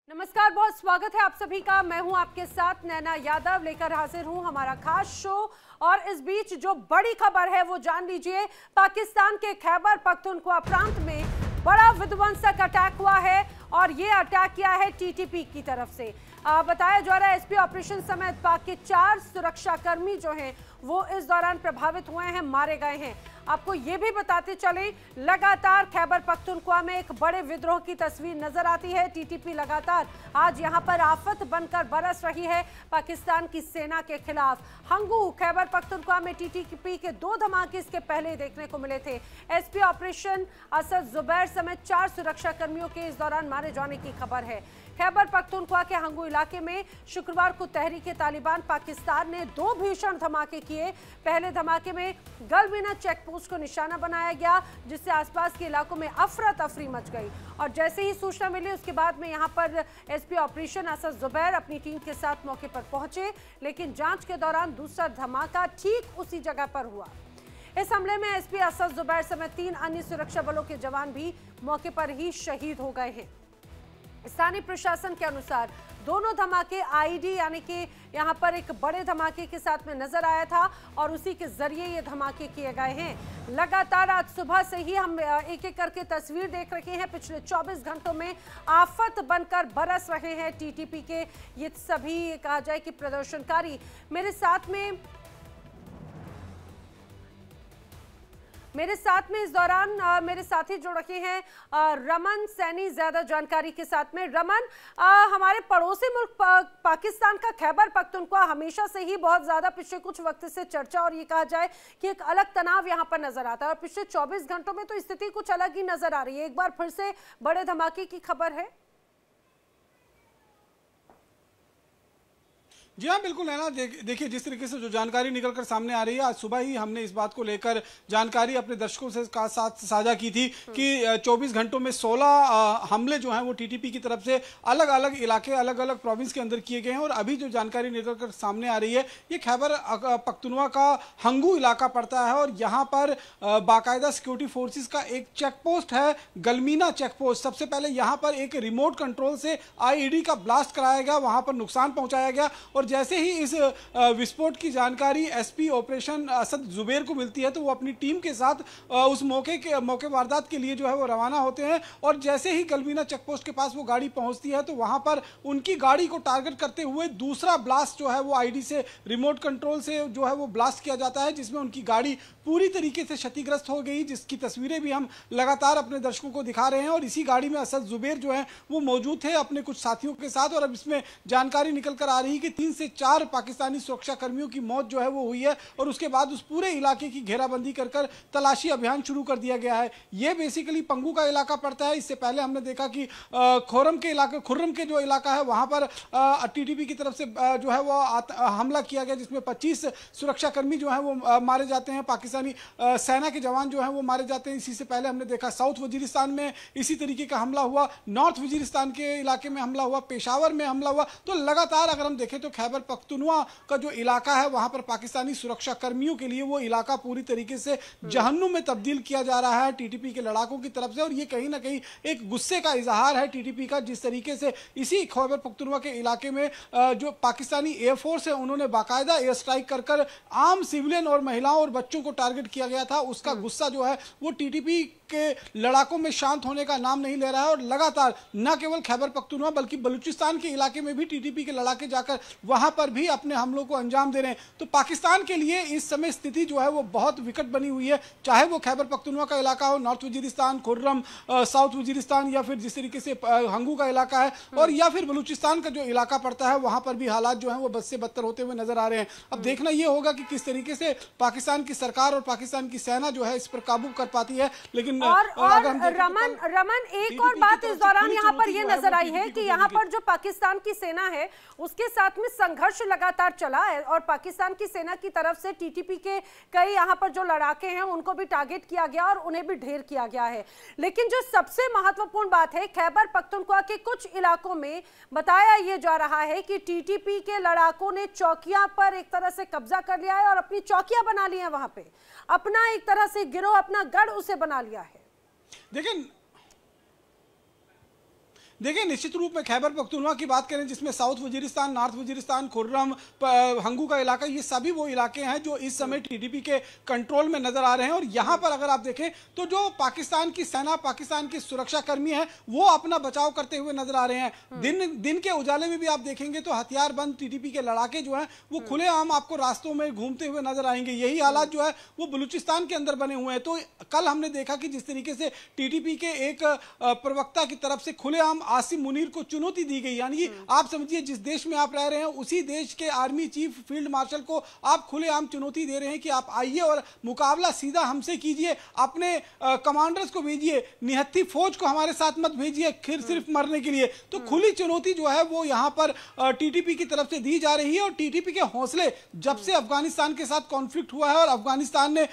नमस्कार, बहुत स्वागत है आप सभी का। मैं हूं आपके साथ नैना यादव, लेकर हाजिर हूं हमारा खास शो। और इस बीच जो बड़ी खबर है वो जान लीजिए। पाकिस्तान के खैबर पख्तूनख्वा प्रांत में बड़ा विध्वंसक अटैक हुआ है और ये अटैक किया है टीटीपी की तरफ से। बताया जा रहा है एसपी ऑपरेशन समेत पाक के 4 सुरक्षाकर्मी जो हैं वो इस दौरान प्रभावित हुए हैं, मारे गए हैं। आपको ये भी बताते चले, लगातार खैबर पख्तूनख्वा में एक बड़े विद्रोह की तस्वीर नजर आती है। टीटीपी लगातार आज यहां पर आफत बनकर बरस रही है पाकिस्तान की सेना के खिलाफ। हंगू खैबर पख्तूनख्वा में टीटीपी के 2 धमाके इसके पहले देखने को मिले थे। एसपी ऑपरेशन असद जुबैर समेत 4 सुरक्षा कर्मियों के इस दौरान मारे जाने की खबर है। खैबर पख्तूनख्वा के हंगू इलाके में शुक्रवार को तहरीके तालिबान पाकिस्तान ने 2 भीषण धमाके किए। पहले धमाके में गलबीना चेक पोस्ट को निशाना बनाया गया, जिससे आसपास के इलाकों में अफरा तफरी मच गई। और जैसे ही सूचना मिली उसके बाद में यहां पर एसपी ऑपरेशन असद जुबैर अपनी टीम के साथ मौके पर पहुंचे, लेकिन जांच के दौरान दूसरा धमाका ठीक उसी जगह पर हुआ। इस हमले में एसपी असद जुबैर समेत 3 अन्य सुरक्षा बलों के जवान भी मौके पर ही शहीद हो गए हैं। स्थानीय प्रशासन के अनुसार दोनों धमाके आईडी यानी कि यहां पर एक बड़े धमाके के साथ में नजर आया था और उसी के जरिए ये धमाके किए गए हैं। लगातार आज सुबह से ही हम एक एक करके तस्वीर देख रहे हैं। पिछले 24 घंटों में आफत बनकर बरस रहे हैं टीटीपी के ये सभी, कहा जाए कि प्रदर्शनकारी। मेरे साथ में इस दौरान मेरे साथी जुड़ रखे हैं रमन सैनी, ज्यादा जानकारी के साथ में। रमन, हमारे पड़ोसी मुल्क पाकिस्तान का खैबर पख्तूनख्वा हमेशा से ही बहुत ज्यादा पिछले कुछ वक्त से चर्चा और ये कहा जाए कि एक अलग तनाव यहां पर नजर आता है, और पिछले 24 घंटों में तो स्थिति कुछ अलग ही नजर आ रही है। एक बार फिर से बड़े धमाके की खबर है। जी हाँ, बिल्कुल है ना। देखिए, जिस तरीके से जो जानकारी निकलकर सामने आ रही है, आज सुबह ही हमने इस बात को लेकर जानकारी अपने दर्शकों से साथ साझा की थी कि 24 घंटों में 16 हमले जो हैं वो टीटीपी की तरफ से अलग अलग इलाके, अलग अलग प्रोविंस के अंदर किए गए हैं। और अभी जो जानकारी निकलकर सामने आ रही है, ये खैबर पख्तूनख्वा का हंगू इलाका पड़ता है और यहाँ पर बाकायदा सिक्योरिटी फोर्सेज का एक चेक पोस्ट है, गलमीना चेक पोस्ट। सबसे पहले यहाँ पर एक रिमोट कंट्रोल से आईईडी का ब्लास्ट कराया गया, वहाँ पर नुकसान पहुँचाया गया। और जैसे ही इस विस्फोट की जानकारी एसपी ऑपरेशन असद जुबैर को मिलती है तो वो अपनी टीम के साथ उस मौके वारदात के लिए जो है वो रवाना होते हैं। और जैसे ही गलबीना चेकपोस्ट के पास वो गाड़ी पहुंचती है तो वहां पर उनकी गाड़ी को टारगेट करते हुए दूसरा ब्लास्ट जो है वो आईडी से, रिमोट कंट्रोल से जो है वो ब्लास्ट किया जाता है, जिसमें उनकी गाड़ी पूरी तरीके से क्षतिग्रस्त हो गई, जिसकी तस्वीरें भी हम लगातार अपने दर्शकों को दिखा रहे हैं। और इसी गाड़ी में असद जुबैर जो है वो मौजूद थे अपने कुछ साथियों के साथ। और अब इसमें जानकारी निकल कर आ रही है कि 3 से 4 पाकिस्तानी सुरक्षा कर्मियों की मौत जो है वो हुई है। और उसके बाद उस पूरे इलाके की घेराबंदी कर तलाशी अभियान शुरू कर दिया गया है। ये बेसिकली पंगू का इलाका पड़ता है। इससे पहले हमने देखा कि खुर्रम के जो इलाका है वहां पर टीटीपी की तरफ से जो है वो हमला किया गया, जिसमें 25 सुरक्षा कर्मी जो है वो मारे जाते हैं, पाकिस्तानी सेना के जवान जो है वो मारे जाते हैं। इसी से पहले हमने देखा साउथ वजीरिस्तान में इसी तरीके का हमला हुआ, नॉर्थ वजीरिस्तान के इलाके में हमला हुआ, पेशावर में हमला हुआ। तो लगातार अगर हम देखें तो खैबर पख्तूनख्वा का जो इलाका है वहां पर पाकिस्तानी सुरक्षा कर्मियों के लिए वो इलाका पूरी तरीके से जहन्नुम में तब्दील किया जा रहा है टीटीपी के लड़ाकों की तरफ से। और ये कहीं ना कहीं एक गुस्से का इजहार है टीटीपी का, जिस तरीके से इसी खैबर पख्तूनख्वा के इलाके में जो पाकिस्तानी एयरफोर्स है उन्होंने बाकायदा एयर स्ट्राइक कर आम सिविलियन और महिलाओं और बच्चों को टारगेट किया गया था। उसका गुस्सा जो है वो टीटीपी के लड़ाकों में शांत होने का नाम नहीं ले रहा है। और लगातार न केवल खैबर पख्तूनख्वा बल्कि बलूचिस्तान के इलाके में भी टीटीपी के लड़ाके जाकर वहां पर भी अपने हमलों को अंजाम दे रहे हैं। तो पाकिस्तान के लिए इस समय स्थिति जो है वो बहुत विकट बनी हुई है, चाहे वो खैबर पख्तूनख्वा का इलाका हो, नॉर्थ वजीरिस्तान, खुर्रम, साउथ वजीरिस्तान, या फिर जिस तरीके से हंगू का इलाका है, और या फिर बलूचिस्तान का जो इलाका पड़ता है वहां पर भी हालात जो है वो बद से बदतर होते हुए नजर आ रहे हैं। अब देखना यह होगा कि किस तरीके से पाकिस्तान की सरकार और पाकिस्तान की सेना जो है इस पर काबू कर पाती है। लेकिन और रमन एक और बात इस दौरान यहाँ पर ये नजर आई है कि यहाँ पर जो पाकिस्तान की सेना है उसके साथ में संघर्ष लगातार चला है और पाकिस्तान की सेना की तरफ से टीटीपी के कई यहाँ पर जो लड़ाके हैं उनको भी टारगेट किया गया और उन्हें भी ढेर किया गया है। लेकिन जो सबसे महत्वपूर्ण बात है, खैबर पख्तूनख्वा के कुछ इलाकों में बताया यह जा रहा है कि टीटीपी के लड़ाकों ने चौकियां पर एक तरह से कब्जा कर लिया है और अपनी चौकियां बना ली है, वहां पे अपना एक तरह से गिरोह, अपना गढ़ उसे बना लिया है। देखिए देखिए, निश्चित रूप में खैबर पख्तूनख्वा की बात करें जिसमें साउथ वजीरिस्तान, नॉर्थ वजीरिस्तान, खुर्रम, हंगू का इलाका, ये सभी वो इलाके हैं जो इस समय टीटीपी के कंट्रोल में नजर आ रहे हैं। और यहाँ पर अगर आप देखें तो जो पाकिस्तान की सेना, पाकिस्तान के सुरक्षा कर्मी हैं, वो अपना बचाव करते हुए नजर आ रहे हैं। दिन के उजाले में भी आप देखेंगे तो हथियारबंद टीटीपी के लड़ाके जो हैं वो खुलेआम आपको रास्तों में घूमते हुए नजर आएंगे। यही हालात जो है वो बलूचिस्तान के अंदर बने हुए हैं। तो कल हमने देखा कि जिस तरीके से टीटीपी के एक प्रवक्ता की तरफ से खुलेआम आसिम मुनीर को चुनौती दी गई, यानी कि आप समझिए जिस देश में आप रह रहे हैं उसी देश के आर्मी चीफ फील्ड मार्शल को आप खुलेआम चुनौती दे रहे हैं कि आप आइए और मुकाबला सीधा हमसे कीजिए, अपने कमांडर्स को भेजिए, निहत्थी फौज को हमारे साथ मत भेजिए सिर्फ मरने के लिए। तो खुली चुनौती जो है वो यहां पर टीटीपी की तरफ से दी जा रही है। और टीटीपी के हौसले, जब से अफगानिस्तान के साथ कॉन्फ्लिक्ट हुआ है और अफगानिस्तान ने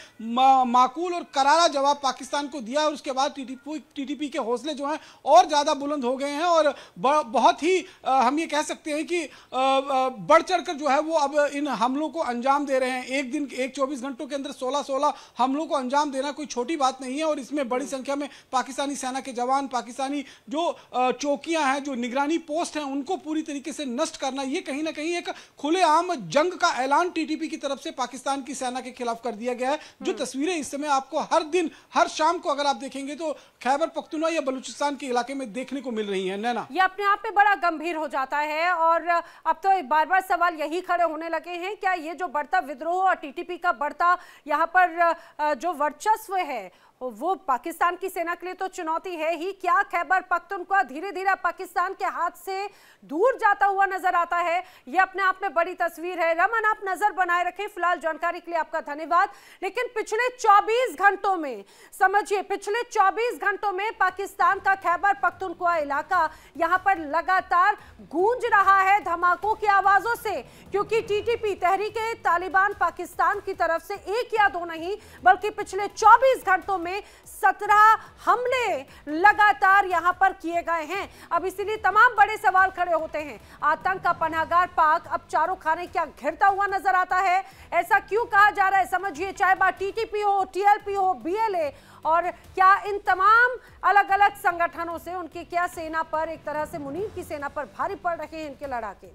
माकूल और करारा जवाब पाकिस्तान को दिया, और उसके बाद टीटीपी के हौसले जो हैं और ज्यादा बुलंद हो गए हैं और बहुत ही हम ये कह सकते हैं कि बढ़ चढ़कर जो है वो अब इन हमलों को अंजाम दे रहे हैं। एक दिन 24 घंटों के अंदर 16 हमलों को अंजाम देना कोई छोटी बात नहीं है। और इसमें बड़ी संख्या में पाकिस्तानी सेना के जवान, पाकिस्तानी जो चौकियां हैं, जो निगरानी पोस्ट हैं, उनको पूरी तरीके से नष्ट करना, ये कहीं ना कहीं एक खुलेआम जंग का ऐलान टीटीपी की तरफ से पाकिस्तान की सेना के खिलाफ कर दिया गया है। जो तस्वीरें इस समय आपको हर दिन, हर शाम को अगर आप देखेंगे तो खैबर पख्तूनख्वा या बलूचिस्तान के इलाके में देखने को मिल रही है। नैना, ये अपने आप में बड़ा गंभीर हो जाता है। और अब तो बार बार सवाल यही खड़े होने लगे हैं, क्या ये जो बढ़ता विद्रोह और टीटीपी का बढ़ता यहाँ पर जो वर्चस्व है वो पाकिस्तान की सेना के लिए तो चुनौती है ही, क्या खैबर पख्तूनख्वा धीरे धीरे पाकिस्तान के हाथ से दूर जाता हुआ नजर आता है? ये अपने आप में बड़ी तस्वीर है। रमन, आप नजर बनाए रखें। फिलहाल जानकारी के लिए आपका धन्यवाद। लेकिन पिछले 24 घंटों में, समझिए पिछले 24 घंटों में पाकिस्तान का खैबर पख्तूनख्वा इलाका यहां पर लगातार गूंज रहा है धमाकों की आवाजों से, क्योंकि टीटीपी, तहरीके तालिबान पाकिस्तान की तरफ से एक या दो नहीं बल्कि पिछले 24 घंटों में 17 हमले लगातार यहां पर किए गए हैं। अब इसीलिए तमाम बड़े सवाल खड़े होते हैं। आतंक का पनाहगार पाक अब चारों खाने क्या घिरता हुआ नजर आता है? ऐसा क्यों कहा जा रहा है? समझिए, चाहे बात टीटीपी हो, टीएलपी हो, बीएलए, और क्या इन तमाम अलग अलग संगठनों से उनकी क्या सेना पर, एक तरह से मुनीर की सेना पर भारी पड़ रहे हैं इनके लड़ाके?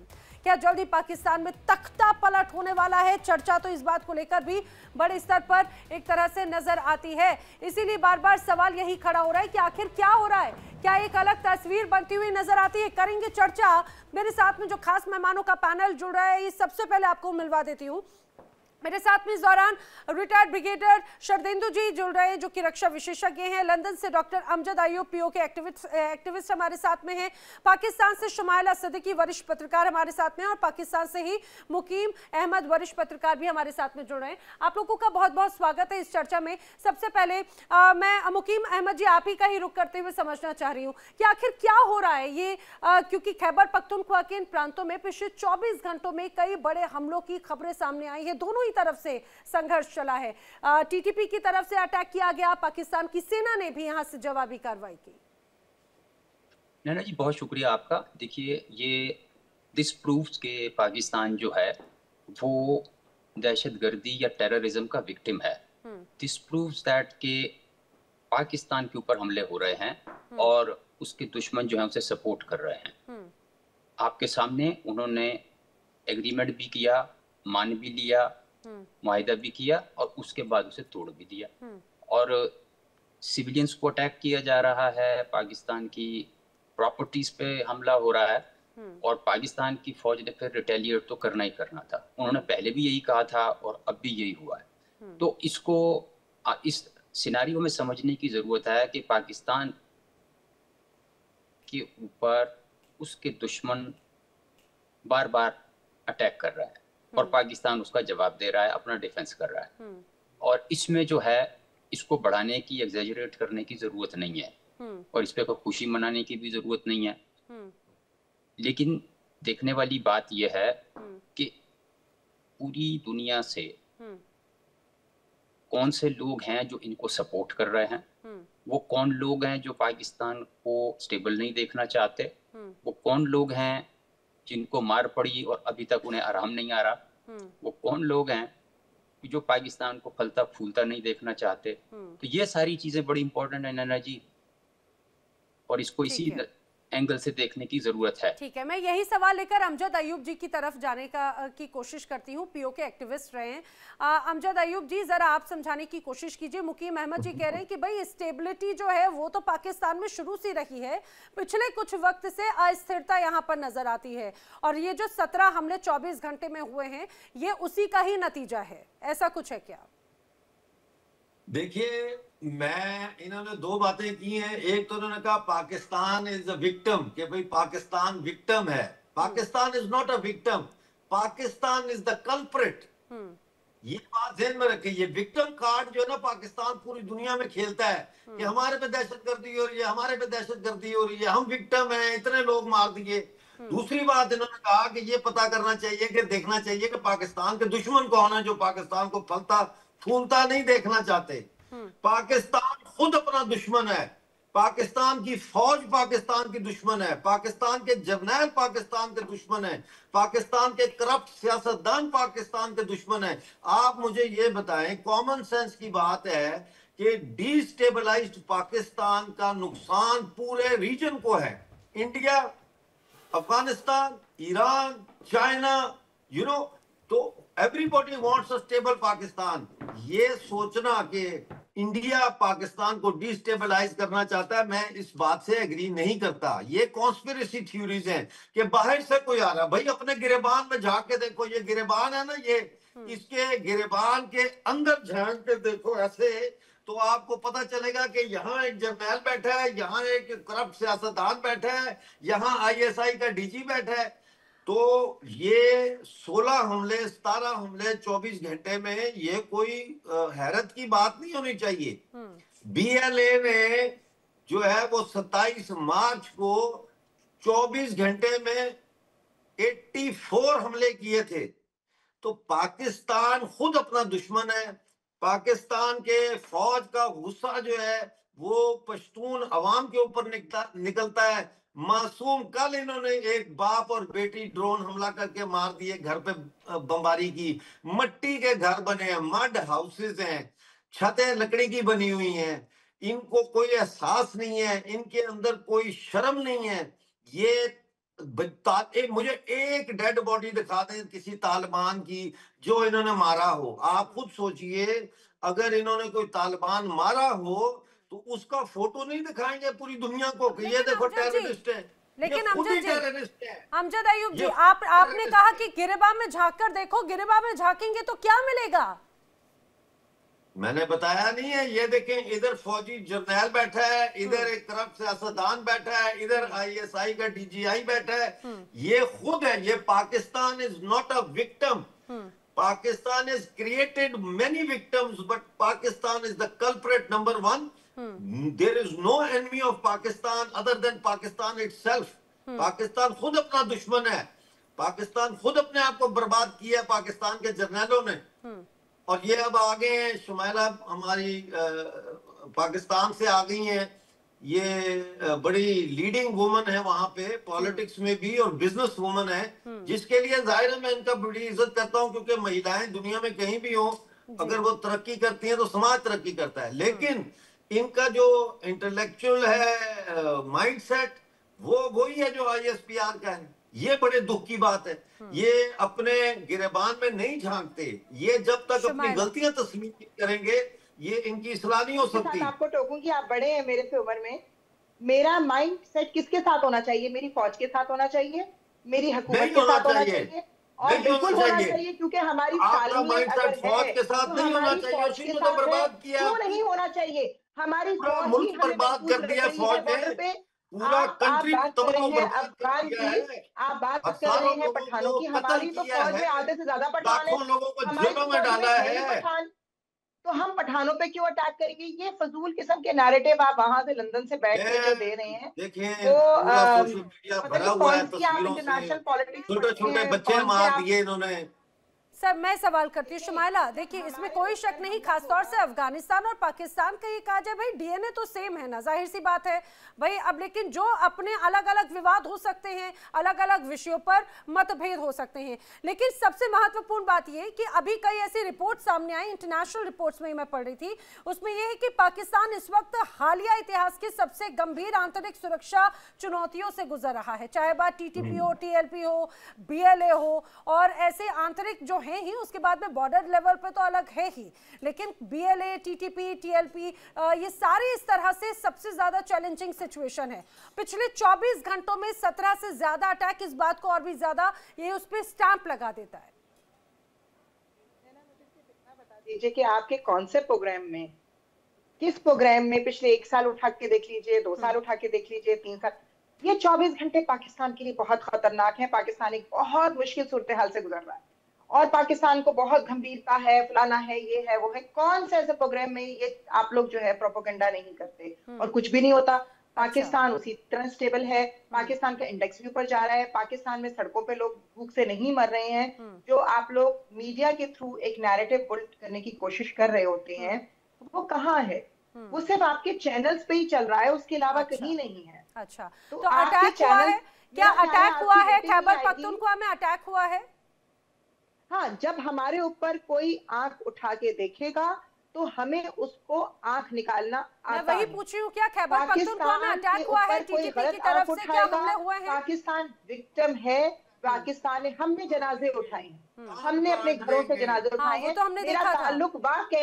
क्या जल्दी पाकिस्तान में तख्ता पलट होने वाला है? चर्चा तो इस बात को लेकर भी बड़े स्तर पर एक तरह से नजर आती है। इसीलिए बार बार सवाल यही खड़ा हो रहा है कि आखिर क्या हो रहा है? क्या एक अलग तस्वीर बनती हुई नजर आती है? करेंगे चर्चा। मेरे साथ में जो खास मेहमानों का पैनल जुड़ रहा है, ये सबसे पहले आपको मिलवा देती हूँ। मेरे साथ में इस दौरान रिटायर्ड ब्रिगेडियर शरदेंदु जी जुड़ रहे हैं, जो कि रक्षा विशेषज्ञ हैं। लंदन से डॉक्टर अमजद अयूब, पीओ के एक्टिविस्ट हमारे साथ में हैं। पाकिस्तान से शुमाइला सिद्दीकी, वरिष्ठ पत्रकार हमारे साथ में, और पाकिस्तान से ही मुकीम अहमद, वरिष्ठ पत्रकार भी हमारे साथ में जुड़ रहे हैं। आप लोगों का बहुत बहुत स्वागत है इस चर्चा में। सबसे पहले मैं मुकीम अहमद जी, आप ही का ही रुख करते हुए समझना चाह रही हूँ कि आखिर क्या हो रहा है ये, क्योंकि खैबर पख्तूनख्वा के इन प्रांतों में पिछले 24 घंटों में कई बड़े हमलों की खबरें सामने आई है। दोनों तरफ से संघर्ष चला है। टीटीपी की तरफ से अटैक किया गया, पाकिस्तान की सेना ने भी यहां से जवाबी कार्रवाई की। नैना जी, बहुत शुक्रिया आपका। देखिए, ये दिस प्रूव्स के पाकिस्तान जो है वो दहशतगर्दी या टेररिज्म का विक्टिम है। दिस प्रूव्स दैट के पाकिस्तान के ऊपर हमले हो रहे हैं और उसके दुश्मन जो है उसे सपोर्ट कर रहे हैं। आपके सामने उन्होंने एग्रीमेंट भी किया, मान भी लिया, मुआहिदा भी किया, और उसके बाद उसे तोड़ भी दिया। और सिविलियंस को अटैक किया जा रहा है, पाकिस्तान की प्रॉपर्टीज पे हमला हो रहा है, और पाकिस्तान की फौज ने फिर रिटेलिएट तो करना ही करना था। उन्होंने पहले भी यही कहा था और अब भी यही हुआ है। तो इसको इस सिनारियो में समझने की जरूरत है कि पाकिस्तान के ऊपर उसके दुश्मन बार बार अटैक कर रहा है और पाकिस्तान उसका जवाब दे रहा है, अपना डिफेंस कर रहा है। और इसमें जो है इसको बढ़ाने की, एग्जैजरेट करने की जरूरत नहीं है, और इस पे कोई खुशी मनाने की भी जरूरत नहीं है। लेकिन देखने वाली बात यह है कि पूरी दुनिया से कौन से लोग हैं जो इनको सपोर्ट कर रहे हैं, वो कौन लोग हैं जो पाकिस्तान को स्टेबल नहीं देखना चाहते, वो कौन लोग हैं जिनको मार पड़ी और अभी तक उन्हें आराम नहीं आ रहा, वो कौन लोग हैं जो पाकिस्तान को फलता फूलता नहीं देखना चाहते। तो ये सारी चीजें बड़ी इंपॉर्टेंट है नैना जी, और इसको एंगल से देखने की जरूरत है। ठीक है, मैं यही सवाल लेकर अमजद अयूब जी की तरफ जाने की कोशिश करती हूँ। पीओके एक्टिविस्ट रहे हैं अमजद अयूब जी, जरा आप समझाने की कोशिश कीजिए। मुकीम अहमद जी कह रहे हैं कि भाई स्टेबिलिटी जो है वो तो पाकिस्तान में शुरू से रही है, पिछले कुछ वक्त से अस्थिरता यहाँ पर नजर आती है, और ये जो 17 हमले 24 घंटे में हुए हैं ये उसी का ही नतीजा है, ऐसा कुछ है क्या? देखिए, इन्होंने दो बातें की हैं। एक तो इन्होंने कहा पाकिस्तान इज अ विक्टिम, कि भाई पाकिस्तान विक्टिम है। Pakistan is not a victim, Pakistan is the culprit. ये बात ध्यान में रखिए। ये विक्टिम कार्ड जो है ना, पाकिस्तान पूरी दुनिया में खेलता है कि हमारे पे दहशतगर्दी हो रही है, हमारे पे दहशतगर्दी हो रही है, हम विक्टिम हैं, इतने लोग मार दिए। दूसरी बात इन्होंने कहा कि ये पता करना चाहिए, कि देखना चाहिए कि पाकिस्तान के दुश्मन कौन है जो पाकिस्तान को फलता फूलता नहीं देखना चाहते। पाकिस्तान खुद अपना दुश्मन है, पाकिस्तान की फौज पाकिस्तान की दुश्मन है, पाकिस्तान के जर्नैल पाकिस्तान के दुश्मन है, पाकिस्तान के करप्ट सियासतदान पाकिस्तान के दुश्मन है। आप मुझे ये बताएं, कॉमन सेंस की बात है कि डिस्टेबलाइज्ड पाकिस्तान का नुकसान पूरे रीजन को है। इंडिया, अफगानिस्तान, ईरान, चाइना, तो everybody wants a stable Pakistan. ये सोचना कि इंडिया पाकिस्तान को डिस्टेबलाइज करना चाहता है, मैं इस बात से एग्री नहीं करता। ये कॉन्स्पिरेसी थ्योरीज हैं कि बाहर से कोई आ रहा है। भाई अपने गिरेबान में झांक के देखो, ये गिरेबान है ना, ये इसके गिरेबान के अंदर झांक के देखो ऐसे, तो आपको पता चलेगा कि यहाँ एक जर्नैल बैठा है, यहाँ एक करप्ट सियासतदान बैठा है, यहाँ आईएसआई का डीजी बैठा है। तो ये 16 हमले 17 हमले 24 घंटे में ये कोई हैरत की बात नहीं होनी चाहिए। बीएलए ने जो है वो 27 मार्च को 24 घंटे में 84 हमले किए थे। तो पाकिस्तान खुद अपना दुश्मन है। पाकिस्तान के फौज का गुस्सा जो है वो पश्तून अवाम के ऊपर निकलता है। मासूम, कल इन्होंने एक बाप और बेटी ड्रोन हमला करके मार दिए, घर पे बमबारी की। मट्टी के घर बने हैं, मड हाउसेस हैं, छतें लकड़ी की बनी हुई हैं। इनको कोई एहसास नहीं है, इनके अंदर कोई शर्म नहीं है। मुझे एक डेड बॉडी दिखा दें किसी तालिबान की जो इन्होंने मारा हो। आप खुद सोचिए, अगर इन्होंने कोई तालिबान मारा हो तो उसका फोटो नहीं दिखाएंगे पूरी दुनिया को कि ये देखो टेररिस्ट है। लेकिन अमजद अयूब जी, आपने कहा कि गिरेबान में झांक कर देखो, गिरेबान में झांकेंगे तो क्या मिलेगा? मैंने बताया नहीं है? ये देखें, इधर फौजी जर्नैल बैठा है, इधर एक करप्ट सियासतदान बैठा है, इधर आईएसआई का डीजीआई बैठा है। ये खुद है। ये Pakistan is not a victim. Pakistan is created many victims, but Pakistan is the culprit number 1. There is no enemy of Pakistan other than Pakistan itself. Pakistan खुद अपना दुश्मन है। पाकिस्तान खुद अपने आप को बर्बाद किया पाकिस्तान के जर्नैलों ने। और ये अब आ गए हैं, शुमाइला हमारी पाकिस्तान से आ गई हैं। ये बड़ी लीडिंग वुमन है वहां पे, पॉलिटिक्स में भी और बिजनेस वुमन है, जिसके लिए जाहिर है मैं इनका बड़ी इज्जत करता हूं, क्योंकि महिलाएं दुनिया में कहीं भी हो, अगर वो तरक्की करती हैं तो समाज तरक्की करता है। लेकिन इनका जो इंटेलेक्चुअल है माइंडसेट, वो वही है जो आईएसपीआर का है। ये बड़े दुख की बात है। ये अपने गिरेबान में नहीं झांकते। ये जब तक अपनी गलतियां तस्लीम करेंगे, ये इनकी इस्लाह नहीं हो सकती। आपको टोकूंगी, आप बड़े हैं मेरे से उम्र में। मेरा माइंड सेट किसके साथ होना चाहिए? मेरी फौज के साथ होना चाहिए, मेरी हुकूमत के साथ होना चाहिए, और बिल्कुल होना चाहिए, क्योंकि हमारी तालीम अगर फौज के साथ नहीं होना चाहिए। उसी को तो बर्बाद किया। क्यों नहीं होना चाहिए? हमारी पूरा मुल्क बर्बाद कर दिया फौज ने, पूरा कंट्री तबाह बर्बाद कर दिया है। आप बात कर रहे हैं पठानों की, हमारी तो फौज में आधे से ज्यादा पठान है, लाखों लोगों को जेलों में डाला है। तो हम पठानों पे क्यों अटैक करेंगे? ये फजूल किस्म के नैरेटिव आप वहां से लंदन से बैठ के जो दे रहे हैं, देखिए सोशल मीडिया भरा हुआ है तस्वीरों से। छोटे छोटे बच्चे मार दिए इन्होंने। सर मैं सवाल करती हूँ शुमाइला, देखिए इसमें कोई शक नहीं, खासतौर से अफगानिस्तान और पाकिस्तान का ये कहा जाए भाई डीएनए तो सेम है ना, जाहिर सी बात है भाई। अब लेकिन जो अपने अलग अलग विवाद हो सकते हैं, अलग अलग विषयों पर मतभेद हो सकते हैं, लेकिन सबसे महत्वपूर्ण बात यह कि अभी कई ऐसी रिपोर्ट सामने आई, इंटरनेशनल रिपोर्ट्स में मैं पढ़ रही थी, उसमें यह है कि पाकिस्तान इस वक्त हालिया इतिहास की सबसे गंभीर आंतरिक सुरक्षा चुनौतियों से गुजर रहा है, चाहे बात टीटीपी हो, टीएलपी हो, बीएलए हो, और ऐसे आंतरिक जो है ही, उसके बाद में बॉर्डर लेवल पे तो अलग है ही, लेकिन बीएलए, टीटीपी, टीएलपी ये सारी इस तरह से सबसे ज्यादा चैलेंजिंग सिचुएशन है। पिछले 24 घंटों में 17 से ज्यादा अटैक, इस बात को और भी ज्यादा ये उस पर स्टैंप लगा देता है। बता दीजिए कि आपके कौन से प्रोग्राम में, किस प्रोग्राम में पिछले 1 साल उठा के देख लीजिए, 2 साल उठा के देख लीजिए, 3 साल, ये 24 घंटे पाकिस्तान के लिए बहुत खतरनाक है। पाकिस्तान एक बहुत मुश्किल सूरत हाल से गुजर रहा है और पाकिस्तान को बहुत गंभीरता है, फलाना है, ये है, वो है। कौन से ऐसे प्रोग्राम में ये आप लोग जो है प्रोपेगेंडा नहीं करते और कुछ भी नहीं होता। पाकिस्तान उसी तरह स्टेबल है, पाकिस्तान का इंडेक्स भी ऊपर जा रहा है, पाकिस्तान में सड़कों पे लोग भूख से नहीं मर रहे हैं। जो आप लोग मीडिया के थ्रू एक नैरेटिव बिल्ड करने की कोशिश कर रहे होते हैं, वो कहाँ है? वो सिर्फ आपके चैनल्स पे ही चल रहा है, उसके अलावा कहीं नहीं है। अच्छा, तो अटैक हुआ है क्या? अटैक हुआ है खैबर पख्तूनख्वा में, अटैक हुआ है? हाँ, जब हमारे ऊपर कोई आंख उठा के देखेगा तो हमें उसको आंख निकालना आता है। मैं वही पूछ रही हूँ, क्या खैबर पख्तूनख्वा में अटैक हुआ है टीटीपी की तरफ से? क्या हमले हुए हैं? पाकिस्तान विक्टिम है, पाकिस्तान ने, हमने जनाजे उठाए हैं, हमने अपने घरों से जनाजे उठाए हैं। तो हमने देखा था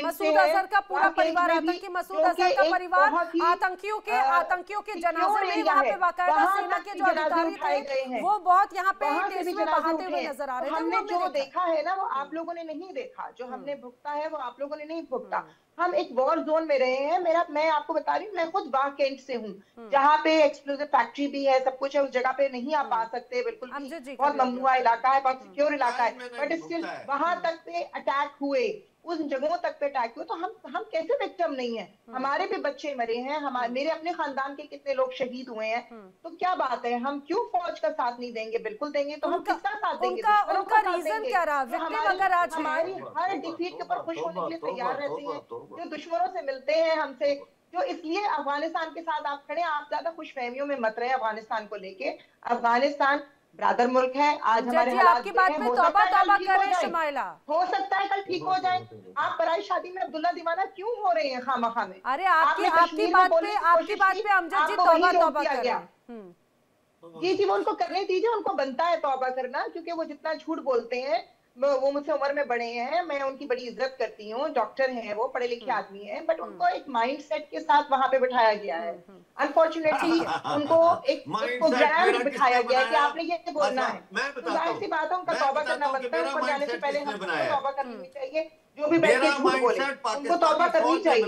मसूद अजहर का पूरा परिवार, आतंकी मसूद अजहर का परिवार आतंकियों के जनाजे में वहाँ पे बाकायदा सेना के जो अधिकारी थे वो बहुत यहाँ पे टेस्ट में बहाते हुए नजर आ रहे थे। हमने जो देखा है ना, वो आप लोगों ने नहीं देखा, जो हमने भुगता है वो आप लोगों ने नहीं भुगता। हम एक वॉर जोन में रहे हैं। मैं आपको बता रही हूँ, मैं खुद बाग कैंट से हूँ, जहाँ पे एक्सप्लोजिव फैक्ट्री भी है, सब कुछ है। उस जगह पे नहीं आप आ सकते, बिल्कुल भी बहुत ममनुआ इलाका है, बहुत सिक्योर इलाका है, बट स्टिल वहां तक पे अटैक हुए, उन जगहों तक पे अटैक हुए। तो हम कैसे विक्टिम नहीं है? हमारे भी बच्चे मरे हैं, मेरे अपने खानदान के कितने लोग शहीद हुए हैं। तो क्या बात है, हम क्यों फौज का साथ नहीं देंगे? बिल्कुल देंगे। तो हम किसका साथ देंगे? उनका रीजन क्या रहा? हमारी हर डिफीट के ऊपर खुश होने के लिए तैयार रहते हैं, जो दुश्मनों से मिलते हैं हमसे, जो इसलिए अफगानिस्तान के साथ आप खड़े। आप ज्यादा खुशफहमियों में मत रहे अफगानिस्तान को लेके। अफगानिस्तान ब्रदर मुल्क है। आज हमारे हालात आपकी बात में तौबा तौबा करें शुमाइला, हो सकता है कल ठीक हो जाए। आप पराई शादी में अब्दुल्ला दीवाना क्यों हो रहे हैं खामखा में? अरे आपकी बात पे अमजद जी तौबा तौबा करें। जी वो उनको करने दीजिए, उनको बनता है तौबा करना, क्योंकि वो जितना झूठ बोलते हैं। वो मुझसे उम्र में बड़े हैं, मैं उनकी बड़ी इज्जत करती हूँ, डॉक्टर हैं, वो पढ़े लिखे आदमी हैं, बट उनको एक माइंडसेट के साथ वहां पे बिठाया गया है। अनफॉर्चुनेटली उनको एक प्रोग्राम बिठाया गया है कि आपने ये बोलना है। जाहिर सी बात है, उनका तौबा करना बनता है। ऊपर जाने से पहले हमको तौबा करनी चाहिए। जो भी बैठ के झूठ बोले उनको तौबा करनी चाहिए।